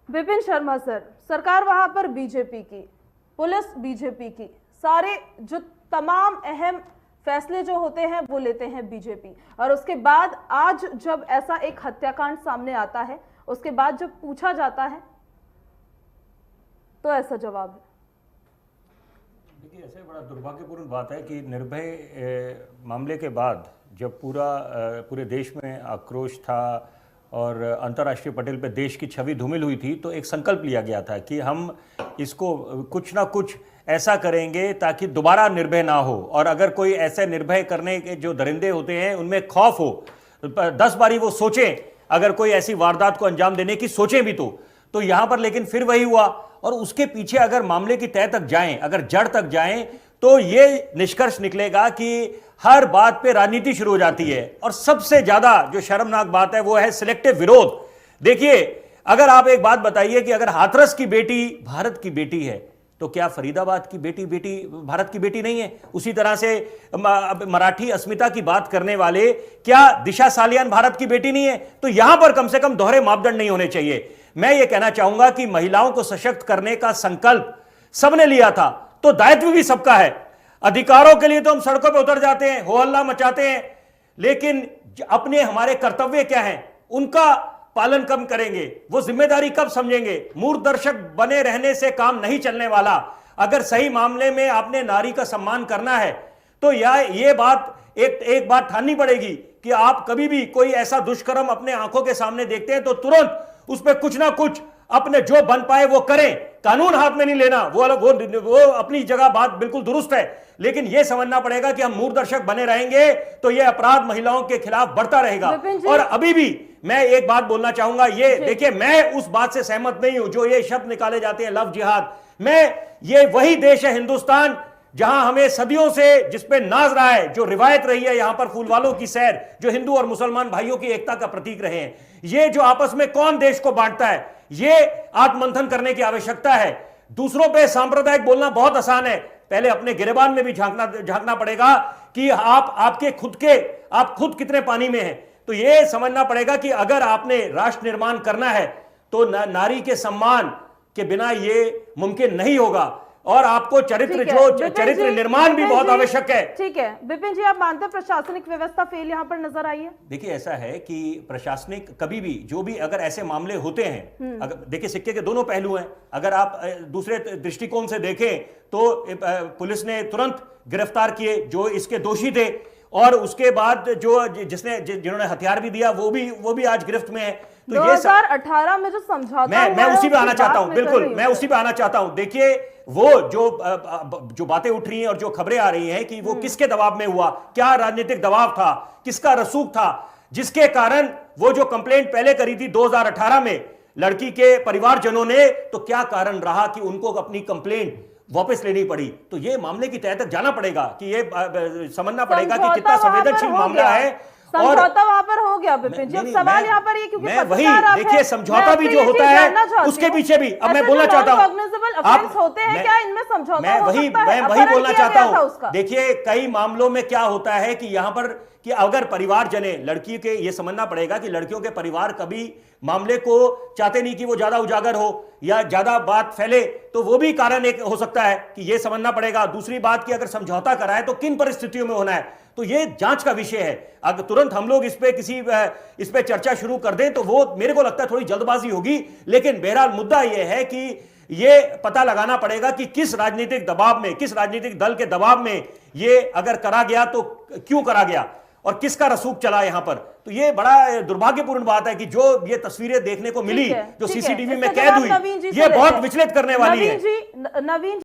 Vipin Sharma sir, सरकार वहां पर बीजेपी की, पुलिस बीजेपी की, सारे जो तमाम अहम फैसले जो होते हैं वो लेते हैं बीजेपी। और उसके बाद आज जब ऐसा एक हत्याकांड सामने आता है, उसके बाद जब पूछा जाता है तो ऐसा जवाब है। देखिए, ऐसे बड़ा दुर्भाग्यपूर्ण बात है कि निर्भय मामले के बाद जब पूरे देश में आक्रोश था और अंतर्राष्ट्रीय पटल पे देश की छवि धूमिल हुई थी, तो एक संकल्प लिया गया था कि हम इसको कुछ ना कुछ ऐसा करेंगे ताकि दोबारा निर्भय ना हो, और अगर कोई ऐसे निर्भय करने के जो दरिंदे होते हैं उनमें खौफ हो, 10 बारी वो सोचें, अगर कोई ऐसी वारदात को अंजाम देने की सोचें भी तो यहां पर लेकिन फिर वही हुआ। और उसके पीछे अगर मामले की तह तक जाएं, अगर जड़ तक जाएं, तो ये निष्कर्ष निकलेगा कि हर बात पे राजनीति शुरू हो जाती है। और सबसे ज्यादा जो शर्मनाक बात है वो है सिलेक्टिव विरोध। देखिए, अगर आप एक बात बताइए कि अगर हाथरस की बेटी भारत की बेटी है, तो क्या फरीदाबाद की बेटी भारत की बेटी नहीं है? उसी तरह से मराठी अस्मिता की बात करने वाले, क्या दिशा सालियान भारत की बेटी नहीं है? तो यहां पर कम से कम दोहरे मापदंड नहीं होने चाहिए। मैं ये कहना चाहूंगा कि महिलाओं को सशक्त करने का संकल्प सबने लिया था, तो दायित्व भी सबका है। अधिकारों के लिए तो हम सड़कों पर उतर जाते हैं, हो हल्ला मचाते हैं, लेकिन अपने हमारे कर्तव्य क्या हैं उनका पालन कब करेंगे, वो जिम्मेदारी कब समझेंगे? मूर्खदर्शक बने रहने से काम नहीं चलने वाला। अगर सही मामले में आपने नारी का सम्मान करना है तो ये बात एक बात ठाननी पड़ेगी कि आप कभी भी कोई ऐसा दुष्कर्म अपने आंखों के सामने देखते हैं तो तुरंत उस पर कुछ ना कुछ अपने जो बन पाए वो करें। कानून हाथ में नहीं लेना, वो अपनी जगह बात बिल्कुल दुरुस्त है, लेकिन यह समझना पड़ेगा कि हम मूर्खदर्शक बने रहेंगे तो यह अपराध महिलाओं के खिलाफ बढ़ता रहेगा। और अभी भी मैं एक बात बोलना चाहूंगा, ये देखिए, मैं उस बात से सहमत नहीं हूं जो ये शब्द निकाले जाते हैं लव जिहाद। ये वही देश है हिंदुस्तान जहां हमें सदियों से जिसपे नाज रहा है, जो रिवायत रही है यहां पर फूलवालों की सैर, जो हिंदू और मुसलमान भाइयों की एकता का प्रतीक रहे हैं। ये जो आपस में कौन देश को बांटता है, ये आत्ममंथन करने की आवश्यकता है। दूसरों पे सांप्रदायिक बोलना बहुत आसान है, पहले अपने गिरेबान में भी झांकना पड़ेगा कि आप खुद कितने पानी में हैं। तो ये समझना पड़ेगा कि अगर आपने राष्ट्र निर्माण करना है तो नारी के सम्मान के बिना ये मुमकिन नहीं होगा, और आपको चरित्र निर्माण भी बहुत आवश्यक है। ठीक है विपिन जी, आप मानते हैं प्रशासनिक व्यवस्था फेल यहां पर नजर आई है? देखिए, ऐसा है कि प्रशासनिक कभी भी जो भी अगर ऐसे मामले होते हैं, अगर देखिए सिक्के के दोनों पहलू हैं। अगर आप दूसरे दृष्टिकोण से देखें तो पुलिस ने तुरंत गिरफ्तार किए जो इसके दोषी थे, और उसके बाद जिन्होंने हथियार भी दिया वो भी आज गिरफ्त में है। तो 2018 में जो समझौता मैं उसी पे आना चाहता हूं, बिल्कुल मैं उसी पे आना चाहता हूं। देखिए, वो जो बातें उठ रही हैं और जो खबरें आ रही हैं कि वो किसके दबाव में हुआ, क्या राजनीतिक दबाव था, किसका रसूख था, जिसके कारण वो जो कंप्लेंट पहले करी थी 2018 में लड़की के परिवारजनों ने, तो क्या कारण रहा कि उनको अपनी कंप्लेंट वापस लेनी पड़ी? तो ये मामले की तह तक जाना पड़ेगा कि ये समझना पड़ेगा कि कितना संवेदनशील मामला है। समझौता वहां पर हो गया विपिन जी, अब सवाल यहाँ पर ये, क्योंकि मैं वही देखिए, समझौता भी जो होता है उसके पीछे भी, अब मैं बोलना चाहता हूं, आप होते हैं क्या इनमें समझौता? मैं वही बोलना चाहता हूं। देखिए, कई मामलों में क्या होता है कि यहां पर कि अगर परिवार जने लड़की के, ये समझना पड़ेगा कि लड़कियों के परिवार कभी मामले को चाहते नहीं कि वो ज्यादा उजागर हो या ज्यादा बात फैले, तो वो भी कारण एक हो सकता है कि ये समझना पड़ेगा। दूसरी बात कि अगर समझौता कराए तो किन परिस्थितियों में होना है, तो ये जांच का विषय है। अगर तुरंत हम लोग इस पे चर्चा शुरू कर दें तो वो मेरे को लगता है थोड़ी जल्दबाजी होगी। लेकिन बहरहाल मुद्दा ये है कि ये पता लगाना पड़ेगा कि किस राजनीतिक दबाव में, किस राजनीतिक दल के दबाव में ये अगर करा गया तो क्यों करा गया और किसका रसूख चला यहां पर। तो ये बड़ा दुर्भाग्यपूर्ण बात है कि जो ये तस्वीरें देखने को मिली, जो सीसीटीवी में कैद हुई, ये बहुत विचलित करने वाली है। नवीन